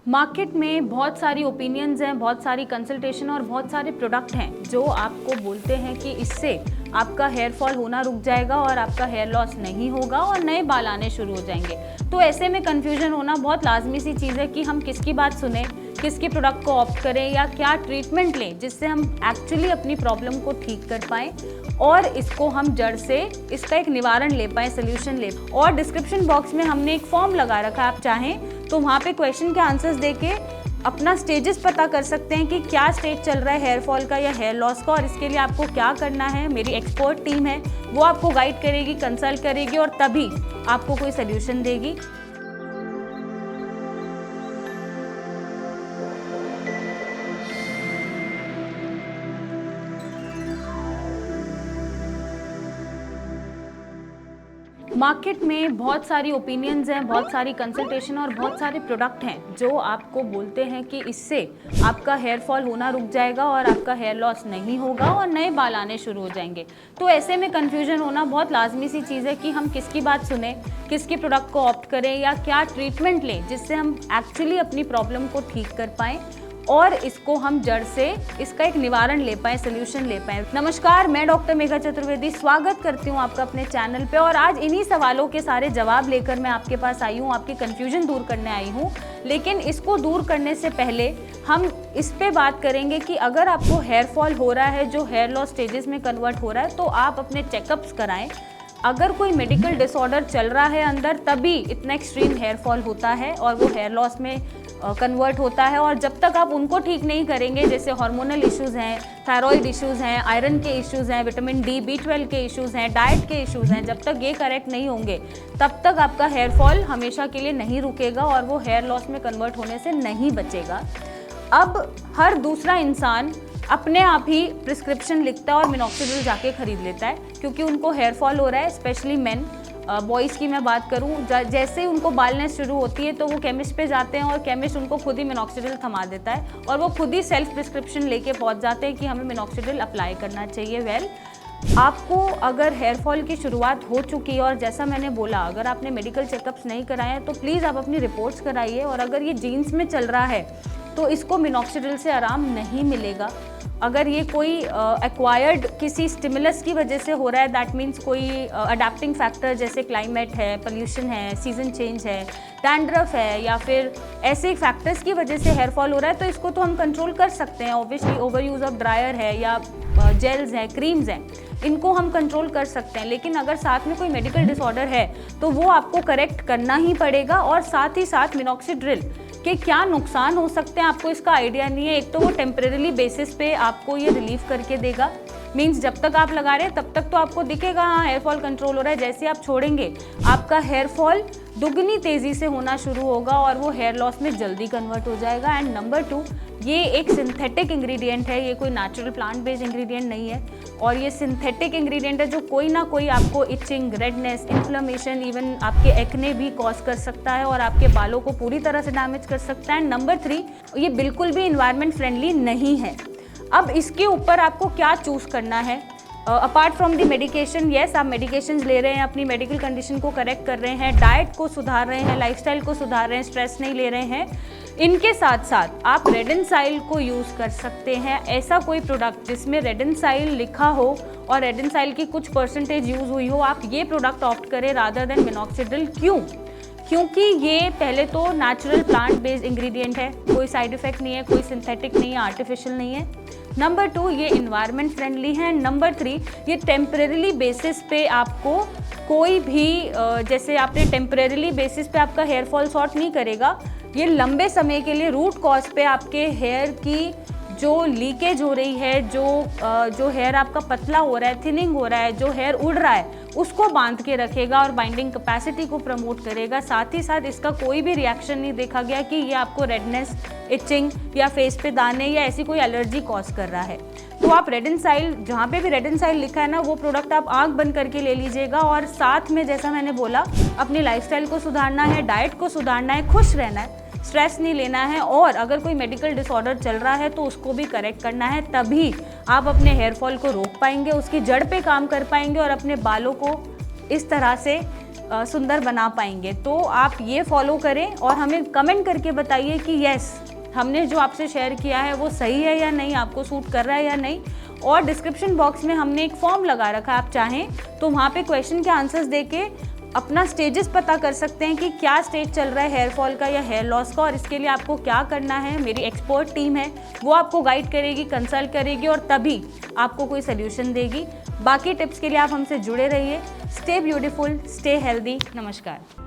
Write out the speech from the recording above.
Market में बहुत सारी ओपिनियंस हैं, बहुत सारी कंसल्टेशन और बहुत सारे प्रोडक्ट हैं जो आपको बोलते हैं कि इससे आपका हेयर फॉल होना रुक जाएगा और आपका हेयर लॉस नहीं होगा और नए बाल आने शुरू हो जाएंगे। तो ऐसे में कन्फ्यूजन होना बहुत लाजमी सी चीज़ है कि हम किसकी बात सुने, किसके प्रोडक्ट को ऑप्ट करें या क्या ट्रीटमेंट लें जिससे हम एक्चुअली अपनी प्रॉब्लम को ठीक कर पाएँ और इसको हम जड़ से इसका एक निवारण ले पाएँ, सोल्यूशन ले। और डिस्क्रिप्शन बॉक्स में हमने एक फॉर्म लगा रखा है, आप चाहें तो वहाँ पे क्वेश्चन के आंसर्स देके अपना स्टेजेस पता कर सकते हैं कि क्या स्टेज चल रहा है हेयर फॉल का या हेयर लॉस का, और इसके लिए आपको क्या करना है। मेरी एक्सपर्ट टीम है, वो आपको गाइड करेगी, कंसल्ट करेगी और तभी आपको कोई सोल्यूशन देगी। मार्केट में बहुत सारी ओपिनियंस हैं, बहुत सारी कंसल्टेशन और बहुत सारे प्रोडक्ट हैं जो आपको बोलते हैं कि इससे आपका हेयर फॉल होना रुक जाएगा और आपका हेयर लॉस नहीं होगा और नए बाल आने शुरू हो जाएंगे। तो ऐसे में कन्फ्यूजन होना बहुत लाजमी सी चीज़ है कि हम किसकी बात सुने, किसके प्रोडक्ट को ऑप्ट करें या क्या ट्रीटमेंट लें जिससे हम एक्चुअली अपनी प्रॉब्लम को ठीक कर पाएँ और इसको हम जड़ से इसका एक निवारण ले पाएँ, सोल्यूशन ले पाएँ। नमस्कार, मैं डॉक्टर मेघा चतुर्वेदी स्वागत करती हूँ आपका अपने चैनल पे और आज इन्हीं सवालों के सारे जवाब लेकर मैं आपके पास आई हूँ, आपकी कन्फ्यूजन दूर करने आई हूँ। लेकिन इसको दूर करने से पहले हम इस पे बात करेंगे कि अगर आपको हेयर फॉल हो रहा है जो हेयर लॉस स्टेजेस में कन्वर्ट हो रहा है तो आप अपने चेकअप्स कराएं। अगर कोई मेडिकल डिसऑर्डर चल रहा है अंदर तभी इतना एक्सट्रीम हेयर फॉल होता है और वो हेयर लॉस में कन्वर्ट होता है, और जब तक आप उनको ठीक नहीं करेंगे, जैसे हार्मोनल इश्यूज़ हैं, थायराइड इश्यूज़ हैं, आयरन के इश्यूज़ हैं, विटामिन डी, B12 के इश्यूज़ हैं, डाइट के इश्यूज़ हैं, जब तक ये करेक्ट नहीं होंगे तब तक आपका हेयर फॉल हमेशा के लिए नहीं रुकेगा और वो हेयर लॉस में कन्वर्ट होने से नहीं बचेगा। अब हर दूसरा इंसान अपने आप ही प्रिस्क्रिप्शन लिखता है और मिनॉक्सिडिल जाके खरीद लेता है क्योंकि उनको हेयर फॉल हो रहा है, स्पेशली मेन। बॉयज़ की मैं बात करूं, जैसे ही उनको बालनेस शुरू होती है तो वो केमिस्ट पे जाते हैं और केमिस्ट उनको खुद ही मिनॉक्सिडिल थमा देता है और वो खुद ही सेल्फ प्रिस्क्रिप्शन लेके पहुंच जाते हैं कि हमें मिनॉक्सिडिल अप्लाई करना चाहिए। आपको अगर हेयर फॉल की शुरुआत हो चुकी है और जैसा मैंने बोला, अगर आपने मेडिकल चेकअप्स नहीं कराए हैं तो प्लीज़ आप अपनी रिपोर्ट्स कराइए, और अगर ये जीन्स में चल रहा है तो इसको मिनॉक्सिडिल से आराम नहीं मिलेगा। अगर ये कोई एक्वायर्ड किसी स्टिमुलस की वजह से हो रहा है, दैट मीन्स कोई अडेप्टिंग फैक्टर जैसे क्लाइमेट है, पोल्यूशन है, सीजन चेंज है, डैंड्रफ है या फिर ऐसे फैक्टर्स की वजह से हेयर फॉल हो रहा है तो इसको तो हम कंट्रोल कर सकते हैं। Obviously over use of dryer है या जेल्स हैं, क्रीम्स हैं, इनको हम कंट्रोल कर सकते हैं। लेकिन अगर साथ में कोई मेडिकल डिसऑर्डर है तो वो आपको करेक्ट करना ही पड़ेगा, और साथ ही साथ मिनॉक्सिडिल के क्या नुकसान हो सकते हैं आपको इसका आइडिया नहीं है। एक तो वो टेम्परेरी बेसिस पे आपको ये रिलीफ करके देगा, मीन्स जब तक आप लगा रहे हैं तब तक तो आपको दिखेगा हाँ हेयर फॉल कंट्रोल हो रहा है, जैसे आप छोड़ेंगे आपका हेयर फॉल दुगनी तेज़ी से होना शुरू होगा और वो हेयर लॉस में जल्दी कन्वर्ट हो जाएगा। एंड नंबर 2, ये एक सिंथेटिक इंग्रेडिएंट है, ये कोई नेचुरल प्लांट बेस्ड इंग्रेडिएंट नहीं है, और ये सिंथेटिक इंग्रेडिएंट है जो कोई ना कोई आपको इचिंग, रेडनेस, इन्फ्लेमेशन, इवन आपके एक्ने भी कॉज कर सकता है और आपके बालों को पूरी तरह से डैमेज कर सकता है। नंबर 3, ये बिल्कुल भी इन्वायरमेंट फ्रेंडली नहीं है। अब इसके ऊपर आपको क्या चूज़ करना है apart from the medication. Yes, आप मेडिकेशंस ले रहे हैं, अपनी मेडिकल कंडीशन को करेक्ट कर रहे हैं, डाइट को सुधार रहे हैं, लाइफस्टाइल को सुधार रहे हैं, स्ट्रेस नहीं ले रहे हैं। इनके साथ साथ आप रेडेनसाइल को यूज़ कर सकते हैं। ऐसा कोई प्रोडक्ट जिसमें रेडेनसाइल लिखा हो और रेडेनसाइल की कुछ परसेंटेज यूज़ हुई हो, आप ये प्रोडक्ट ऑप्ट करें रादर देन मिनॉक्सिडिल। क्यों? क्योंकि ये पहले तो नेचुरल प्लांट बेस्ड इंग्रेडिएंट है, कोई साइड इफेक्ट नहीं है, कोई सिंथेटिक नहीं है, आर्टिफिशियल नहीं है। नंबर 2, ये इन्वायरमेंट फ्रेंडली है। नंबर 3, ये टेम्परेरी बेसिस पे आपको कोई भी जैसे आपने टेम्परेरी बेसिस पे आपका हेयर फॉल सॉर्ट नहीं करेगा, ये लंबे समय के लिए रूट कॉज पे आपके हेयर की जो लीकेज हो रही है, जो हेयर आपका पतला हो रहा है, थिनिंग हो रहा है, जो हेयर उड़ रहा है, उसको बांध के रखेगा और बाइंडिंग कैपेसिटी को प्रमोट करेगा। साथ ही साथ इसका कोई भी रिएक्शन नहीं देखा गया कि ये आपको रेडनेस, इचिंग या फेस पे दाने या ऐसी कोई एलर्जी कॉज कर रहा है। तो आप रेडेनसाइल, जहाँ पे भी रेडेनसाइल लिखा है ना, वो प्रोडक्ट आप आंख बंद करके ले लीजिएगा, और साथ में जैसा मैंने बोला अपनी लाइफस्टाइल को सुधारना है, डाइट को सुधारना है, खुश रहना है, स्ट्रेस नहीं लेना है, और अगर कोई मेडिकल डिसऑर्डर चल रहा है तो उसको भी करेक्ट करना है। तभी आप अपने हेयर फॉल को रोक पाएंगे, उसकी जड़ पे काम कर पाएंगे और अपने बालों को इस तरह से सुंदर बना पाएंगे। तो आप ये फॉलो करें और हमें कमेंट करके बताइए कि यस, हमने जो आपसे शेयर किया है वो सही है या नहीं, आपको सूट कर रहा है या नहीं। और डिस्क्रिप्शन बॉक्स में हमने एक फॉर्म लगा रखा है, आप चाहें तो वहाँ पे क्वेश्चन के आंसर्स देके अपना स्टेजेस पता कर सकते हैं कि क्या स्टेज चल रहा है हेयर फॉल का या हेयर लॉस का, और इसके लिए आपको क्या करना है। मेरी एक्सपर्ट टीम है, वो आपको गाइड करेगी, कंसल्ट करेगी और तभी आपको कोई सोल्यूशन देगी। बाकी टिप्स के लिए आप हमसे जुड़े रहिए। Stay beautiful, stay healthy. नमस्कार।